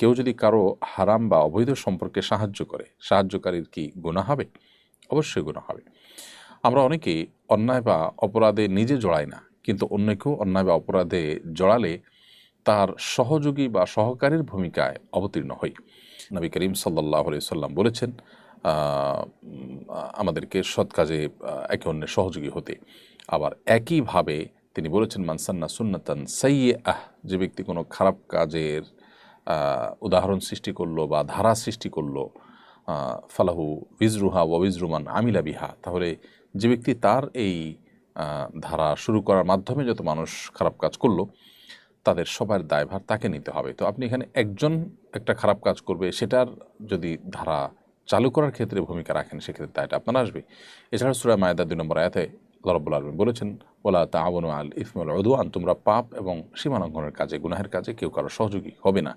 কেউ যদি কারো হারাম বা অবৈধ সম্পর্কে সাহায্য করে, সাহায্যকারীর কি গুনাহ হবে? অবশ্যই গুনাহ হবে। আমরা অনেকেই অন্যায় বা অপরাধে নিজে জড়াই না, কিন্তু অন্যকেও অন্যায় বা অপরাধে জড়ালে তার সহযোগী বা সহকারীর ভূমিকায় অবতীর্ণ হই। নবী করিম সাল্লাল্লাহু আলাইহি সাল্লাম বলেছেন আমাদেরকে সৎ কাজে একে অন্যের সহযোগী হতে। আবার একইভাবে তিনি বলেছেন, মান সান্না সুন্নাতান সাইয়্যাহ, যে ব্যক্তি কোনো খারাপ কাজের উদাহরণ সৃষ্টি করলো বা ধারা সৃষ্টি করলো, ফালাহু উইজরুহা ওয়া উইজরু মান আমিলা বিহা, তাহলে যে ব্যক্তি তার এই ধারা শুরু করার মাধ্যমে যত মানুষ খারাপ কাজ করলো তাদের সবার দায়ভার তাকে নিতে হবে। তো আপনি এখানে একজন একটা খারাপ কাজ করবে, সেটার যদি ধারা চালু করার ক্ষেত্রে ভূমিকা রাখেন, সেক্ষেত্রে দায়টা আপনার আসবে। এছাড়া সূরা মায়েদার ২ নম্বর আয়াতে আল্লাহ রাব্বুল আলামিন বলেছেন, ওয়ালা তাআওয়ানু আলাল ইসমি ওয়াল উদওয়ান, তোমরা পাপ এবং সীমালঙ্ঘনের কাজে, গুনাহের কাজে কেউ কারো সহযোগী হবে না।